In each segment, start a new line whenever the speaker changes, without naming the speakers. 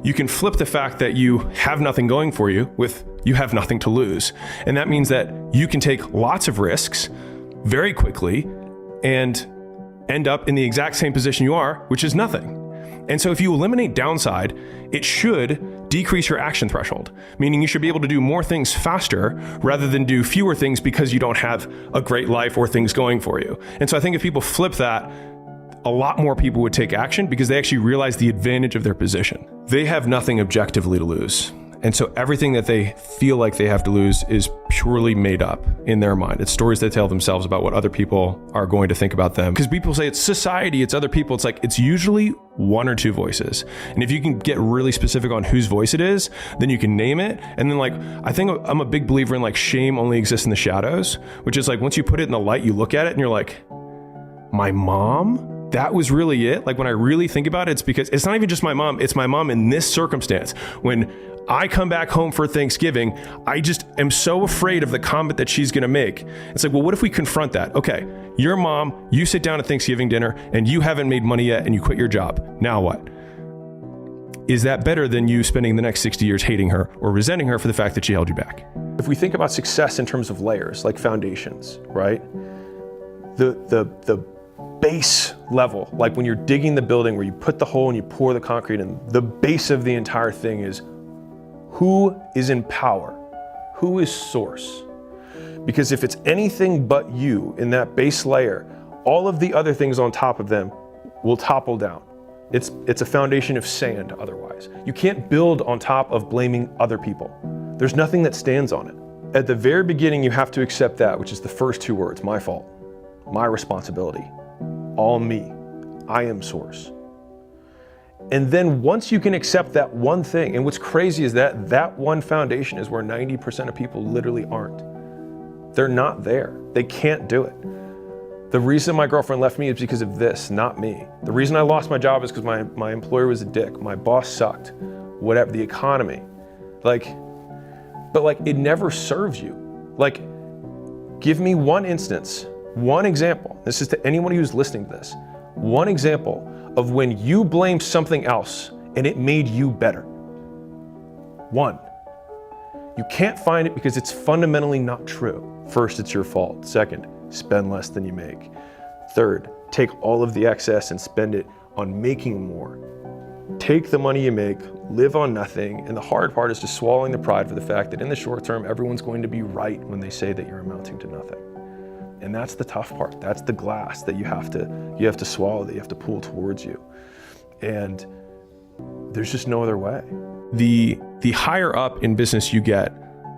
you can flip the fact that you have nothing going for you with you have nothing to lose. And that means that you can take lots of risks very quickly and end up in the exact same position you are, which is nothing. And so if you eliminate downside, it should decrease your action threshold, meaning you should be able to do more things faster rather than do fewer things because you don't have a great life or things going for you. And so I think if people flip that, a lot more people would take action because they actually realize the advantage of their position. They have nothing objectively to lose. And so everything that they feel like they have to lose is purely made up in their mind. It's stories they tell themselves about what other people are going to think about them. Because people say it's society, it's other people. It's like, it's usually one or two voices. And if you can get really specific on whose voice it is, then you can name it. And then I think I'm a big believer in shame only exists in the shadows, which is once you put it in the light, you look at it and you're like, my mom? That was really it? When I really think about it, it's because it's not even just my mom, it's my mom in this circumstance. When I come back home for Thanksgiving, I just am so afraid of the comment that she's gonna make. It's well, what if we confront that? Okay, your mom, you sit down at Thanksgiving dinner and you haven't made money yet and you quit your job. Now what? Is that better than you spending the next 60 years hating her or resenting her for the fact that she held you back? If we think about success in terms of layers, like foundations, right? The base level, when you're digging the building where you put the hole and you pour the concrete in, the base of the entire thing is who is in power? Who is source? Because if it's anything but you in that base layer, all of the other things on top of them will topple down. It's a foundation of sand otherwise. You can't build on top of blaming other people. There's nothing that stands on it. At the very beginning, you have to accept that, which is the first two words, my fault, my responsibility, all me, I am source. And then once you can accept that one thing, and what's crazy is that one foundation is where 90% of people literally aren't. They're not there. They can't do it. The reason my girlfriend left me is because of this, not me. The reason I lost my job is because my employer was a dick. My boss sucked. Whatever, the economy. But it never serves you. Give me one instance, one example. This is to anyone who's listening to this. One example of when you blamed something else and it made you better. One. You can't find it because it's fundamentally not true. First, it's your fault. Second, spend less than you make. Third, take all of the excess and spend it on making more. Take the money you make, live on nothing, and the hard part is just swallowing the pride for the fact that in the short term, everyone's going to be right when they say that you're amounting to nothing. And that's the tough part. That's the glass that you have to swallow, that you have to pull towards you. And there's just no other way. The higher up in business you get,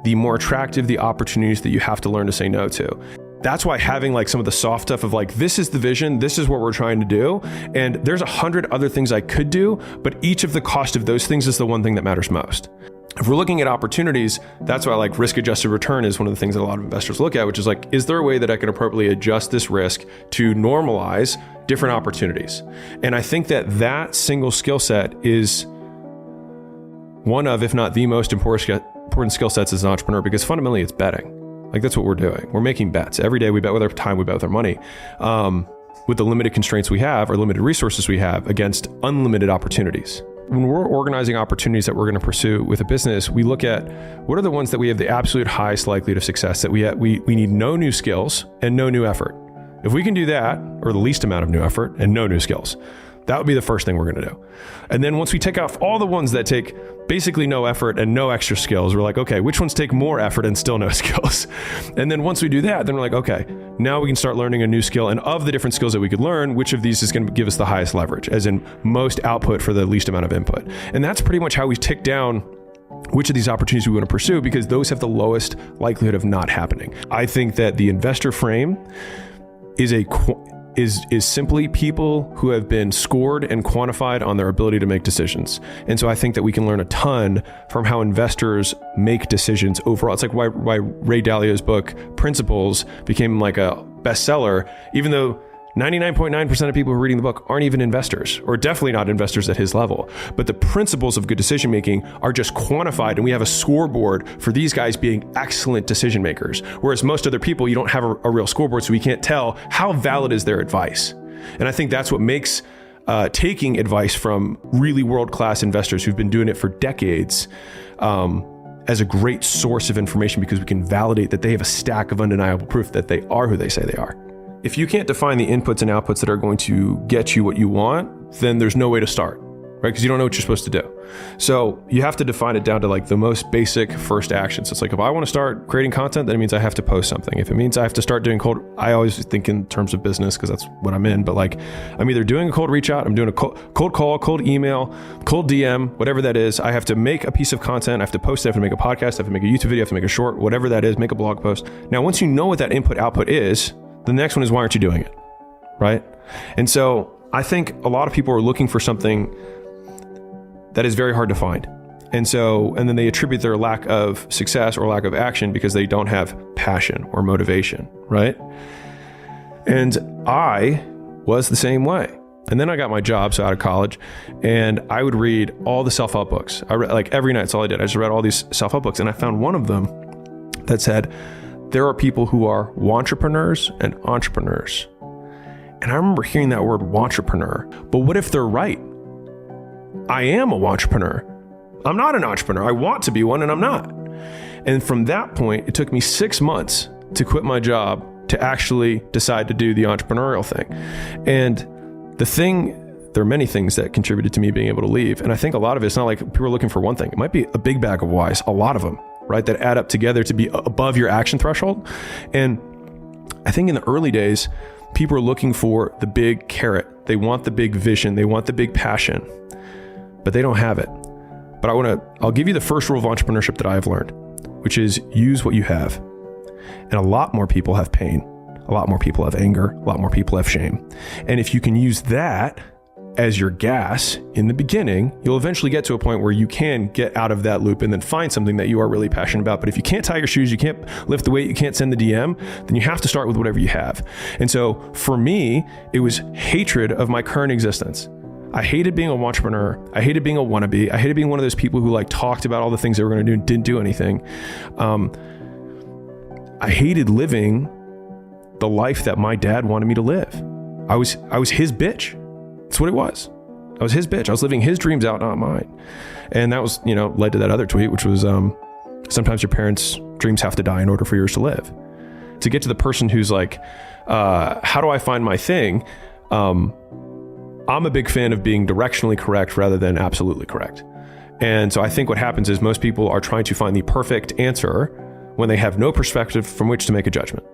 the more attractive the opportunities that you have to learn to say no to. That's why having some of the soft stuff of this is the vision, this is what we're trying to do, and there's 100 other things I could do, but each of the cost of those things is the one thing that matters most. If we're looking at opportunities, that's why risk-adjusted return is one of the things that a lot of investors look at, which is is there a way that I can appropriately adjust this risk to normalize different opportunities? And I think that single skill set is one of, if not the most important skill sets as an entrepreneur, because fundamentally it's betting. That's what we're doing. We're making bets. Every day we bet with our time, we bet with our money. With the limited constraints we have or limited resources we have against unlimited opportunities. When we're organizing opportunities that we're going to pursue with a business, we look at what are the ones that we have the absolute highest likelihood of success, that we need no new skills and no new effort. If we can do that, or the least amount of new effort and no new skills, that would be the first thing we're going to do. And then once we take off all the ones that take basically no effort and no extra skills, we're okay, which ones take more effort and still no skills? And then once we do that, then we're okay, now we can start learning a new skill. And of the different skills that we could learn, which of these is going to give us the highest leverage, as in most output for the least amount of input? And that's pretty much how we tick down which of these opportunities we want to pursue, because those have the lowest likelihood of not happening. I think that the investor frame is simply people who have been scored and quantified on their ability to make decisions. And so I think that we can learn a ton from how investors make decisions overall. It's why Ray Dalio's book, Principles, became a bestseller, even though 99.9% of people who are reading the book aren't even investors, or definitely not investors at his level. But the principles of good decision making are just quantified, and we have a scoreboard for these guys being excellent decision makers. Whereas most other people, you don't have a real scoreboard, so we can't tell how valid is their advice. And I think that's what makes taking advice from really world-class investors who've been doing it for decades as a great source of information, because we can validate that they have a stack of undeniable proof that they are who they say they are. If you can't define the inputs and outputs that are going to get you what you want, then there's no way to start, right? Because you don't know what you're supposed to do. So you have to define it down to like the most basic first actions. It's like, if I want to start creating content, then it means I have to post something. If it means I have to start doing I always think in terms of business because that's what I'm in, but like I'm either doing a cold reach out, I'm doing a cold call, cold email, cold DM, whatever that is. I have to make a piece of content. I have to post it. I have to make a podcast. I have to make a YouTube video. I have to make a short, whatever that is, make a blog post. Now, once you know what that input output is, the next one is, why aren't you doing it? Right? And so I think a lot of people are looking for something that is very hard to find. And then they attribute their lack of success or lack of action because they don't have passion or motivation, right? And I was the same way. And then I got my job, so out of college, and I would read all the self-help books. I read like every night, that's all I did. I just read all these self-help books, and I found one of them that said, there are people who are wantrepreneurs and entrepreneurs. And I remember hearing that word wantrepreneur, but what if they're right? I am a wantrepreneur. I'm not an entrepreneur. I want to be one, and I'm not. And from that point, it took me 6 months to quit my job to actually decide to do the entrepreneurial thing. And there are many things that contributed to me being able to leave. And I think a lot of it's not like people are looking for one thing. It might be a big bag of whys, a lot of them, right? That add up together to be above your action threshold. And I think in the early days, people are looking for the big carrot. They want the big vision. They want the big passion, but they don't have it. But I'll give you the first rule of entrepreneurship that I've learned, which is use what you have. And a lot more people have pain. A lot more people have anger. A lot more people have shame. And if you can use that as your gas in the beginning, you'll eventually get to a point where you can get out of that loop and then find something that you are really passionate about. But if you can't tie your shoes, you can't lift the weight, you can't send the DM, then you have to start with whatever you have. And so for me, it was hatred of my current existence. I hated being a entrepreneur. I hated being a wannabe. I hated being one of those people who like talked about all the things they were going to do and didn't do anything. I hated living the life that my dad wanted me to live. I was his bitch. That's what it was. I was his bitch. I was living his dreams out, not mine. And that was, led to that other tweet, which was, sometimes your parents' dreams have to die in order for yours to live. To get to the person who's like, how do I find my thing? I'm a big fan of being directionally correct rather than absolutely correct. And so I think what happens is most people are trying to find the perfect answer when they have no perspective from which to make a judgment.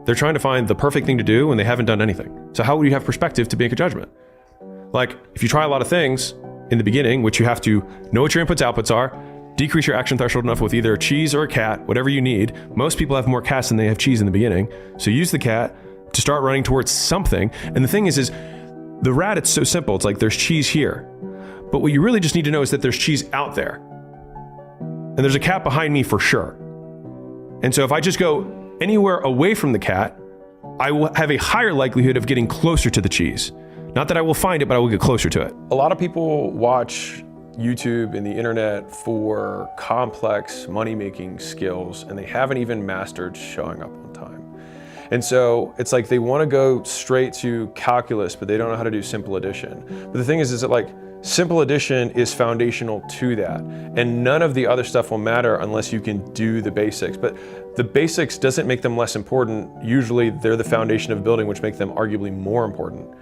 They're trying to find the perfect thing to do when they haven't done anything. So how would you have perspective to make a judgment? Like if you try a lot of things in the beginning, which you have to know what your inputs, outputs are, decrease your action threshold enough with either a cheese or a cat, whatever you need. Most people have more cats than they have cheese in the beginning. So use the cat to start running towards something. And the thing is the rat, it's so simple. It's like there's cheese here. But what you really just need to know is that there's cheese out there. And there's a cat behind me for sure. And so if I just go anywhere away from the cat, I will have a higher likelihood of getting closer to the cheese. Not that I will find it, but I will get closer to it. A lot of people watch YouTube and the internet for complex money-making skills, and they haven't even mastered showing up on time. And so it's like they want to go straight to calculus, but they don't know how to do simple addition. But the thing is that like simple addition is foundational to that. And none of the other stuff will matter unless you can do the basics. But the basics doesn't make them less important. Usually they're the foundation of building, which make them arguably more important.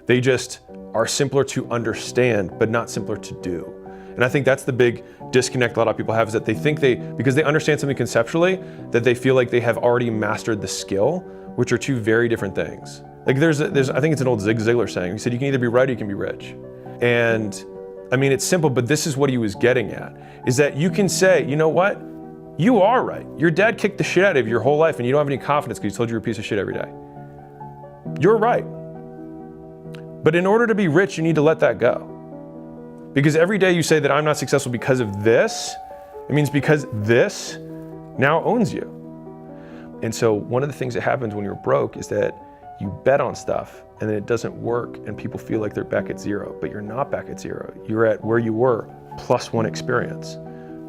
They just are simpler to understand, but not simpler to do. And I think that's the big disconnect a lot of people have, is that they think because they understand something conceptually, that they feel like they have already mastered the skill, which are two very different things. Like there's I think it's an old Zig Ziglar saying. He said, you can either be right or you can be rich. And I mean, it's simple, but this is what he was getting at, is that you can say, you know what? You are right. Your dad kicked the shit out of you your whole life and you don't have any confidence because he told you you're a piece of shit every day. You're right. But in order to be rich, you need to let that go. Because every day you say that I'm not successful because of this, it means because this now owns you. And so one of the things that happens when you're broke is that you bet on stuff and then it doesn't work and people feel like they're back at zero, but you're not back at zero. You're at where you were plus one experience,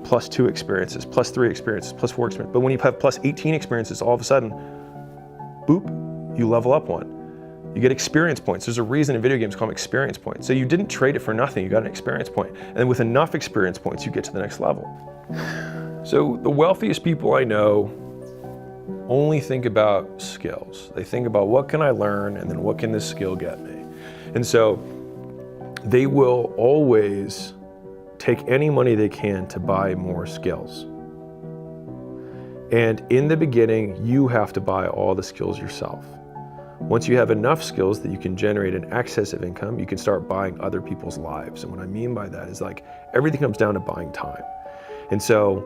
plus two experiences, plus three experiences, plus four experiences. But when you have plus 18 experiences, all of a sudden, boop, you level up one. You get experience points. There's a reason in video games call them experience points. So you didn't trade it for nothing, you got an experience point. And then with enough experience points, you get to the next level. So the wealthiest people I know only think about skills. They think about what can I learn and then what can this skill get me? And so they will always take any money they can to buy more skills. And in the beginning, you have to buy all the skills yourself. Once you have enough skills that you can generate an excess of income, you can start buying other people's lives. And what I mean by that is like everything comes down to buying time. And so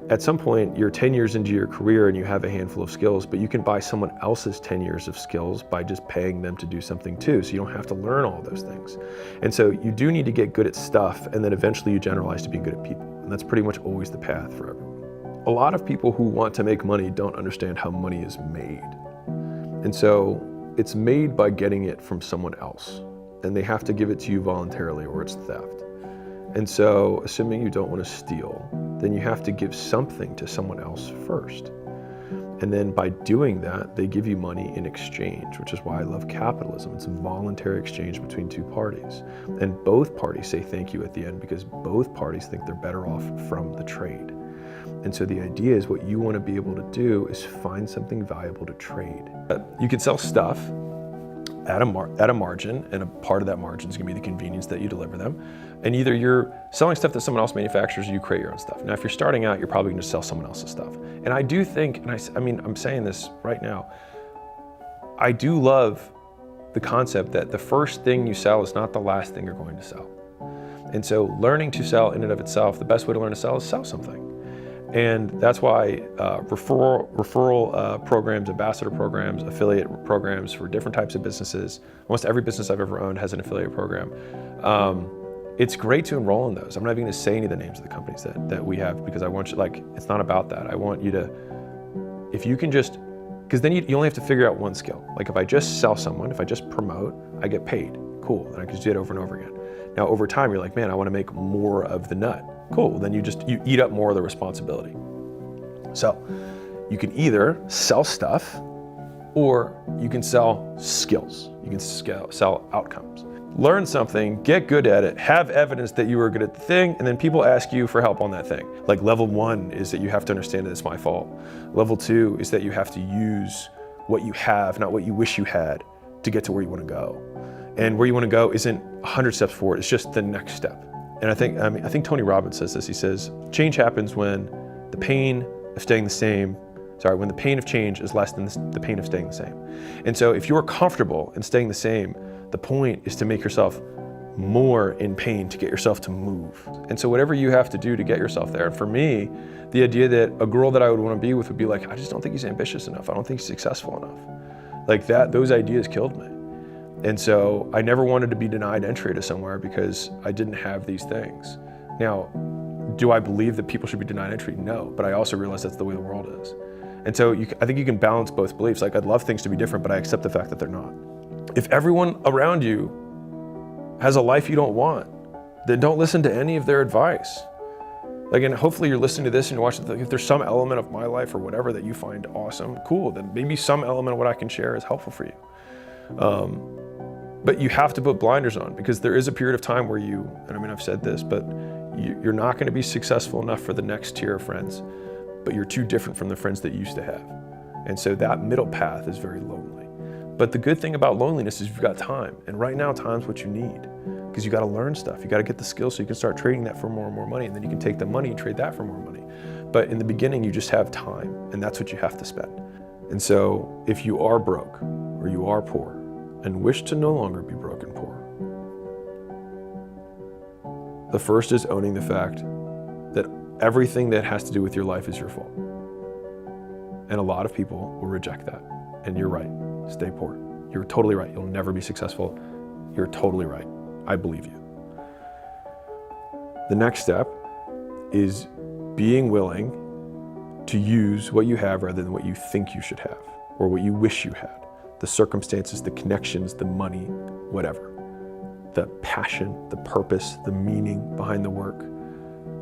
at some point, you're 10 years into your career and you have a handful of skills, but you can buy someone else's 10 years of skills by just paying them to do something too. So you don't have to learn all those things. And so you do need to get good at stuff, and then eventually you generalize to being good at people. And that's pretty much always the path for everyone. A lot of people who want to make money don't understand how money is made. And so it's made by getting it from someone else, and they have to give it to you voluntarily or it's theft. And so assuming you don't want to steal, then you have to give something to someone else first. And then by doing that, they give you money in exchange, which is why I love capitalism. It's a voluntary exchange between two parties. And both parties say thank you at the end because both parties think they're better off from the trade. And so the idea is what you want to be able to do is find something valuable to trade. You can sell stuff at a margin, and a part of that margin is going to be the convenience that you deliver them. And either you're selling stuff that someone else manufactures or you create your own stuff. Now, if you're starting out, you're probably going to sell someone else's stuff. And I do think, and I mean, I'm saying this right now, I do love the concept that the first thing you sell is not the last thing you're going to sell. And so learning to sell in and of itself, the best way to learn to sell is sell something. And that's why referral programs, ambassador programs, affiliate programs for different types of businesses, almost every business I've ever owned has an affiliate program. It's great to enroll in those. I'm not even going to say any of the names of the companies that we have because I want you, like, it's not about that. I want you to, if you can just, because then you only have to figure out one skill. Like if I just sell someone, if I just promote, I get paid. Cool, and I can just do it over and over again. Now over time, you're like, man, I want to make more of the nut. Cool, then you eat up more of the responsibility. So you can either sell stuff or you can sell skills. You can sell outcomes. Learn something, get good at it, have evidence that you are good at the thing, and then people ask you for help on that thing. Like level 1 is that you have to understand that it's my fault. Level 2 is that you have to use what you have, not what you wish you had, to get to where you want to go. And where you want to go isn't 100 steps forward, it's just the next step. And I think Tony Robbins says this. He says, change happens when the pain of staying the same, when the pain of change is less than the pain of staying the same. And so if you're comfortable in staying the same, the point is to make yourself more in pain to get yourself to move. And so whatever you have to do to get yourself there. And for me, the idea that a girl that I would want to be with would be like, I just don't think he's ambitious enough. I don't think he's successful enough. Like that, those ideas killed me. And so I never wanted to be denied entry to somewhere because I didn't have these things. Now, do I believe that people should be denied entry? No, but I also realize that's the way the world is. And so I think you can balance both beliefs. Like I'd love things to be different, but I accept the fact that they're not. If everyone around you has a life you don't want, then don't listen to any of their advice. Like, and hopefully you're listening to this and you're watching, if there's some element of my life or whatever that you find awesome, cool, then maybe some element of what I can share is helpful for you. But you have to put blinders on because there is a period of time where and I mean, I've said this, but you're not going to be successful enough for the next tier of friends, but you're too different from the friends that you used to have. And so that middle path is very lonely. But the good thing about loneliness is you've got time. And right now, time's what you need because you got to learn stuff. You got to get the skills so you can start trading that for more and more money. And then you can take the money and trade that for more money. But in the beginning, you just have time and that's what you have to spend. And so if you are broke or you are poor and wish to no longer be broke and poor, the first is owning the fact that everything that has to do with your life is your fault. And a lot of people will reject that. And you're right. Stay poor. You're totally right. You'll never be successful. You're totally right. I believe you. The next step is being willing to use what you have rather than what you think you should have or what you wish you had. The circumstances, the connections, the money, whatever. The passion, the purpose, the meaning behind the work.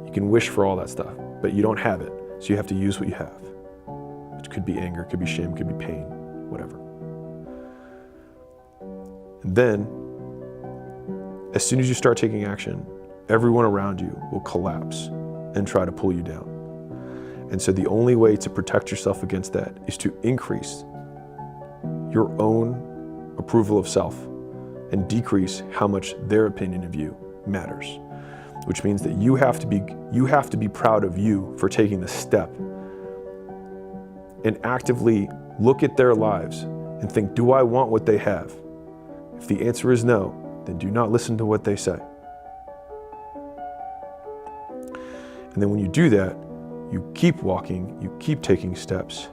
You can wish for all that stuff, but you don't have it. So you have to use what you have. It could be anger, it could be shame, it could be pain, whatever. And then, as soon as you start taking action, everyone around you will collapse and try to pull you down. And so the only way to protect yourself against that is to increase your own approval of self and decrease how much their opinion of you matters. Which means that you have to be proud of you for taking the step and actively look at their lives and think, do I want what they have? If the answer is no, then do not listen to what they say. And then when you do that, you keep walking, you keep taking steps,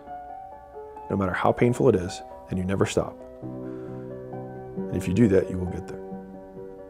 no matter how painful it is, and you never stop. And if you do that, you will get there.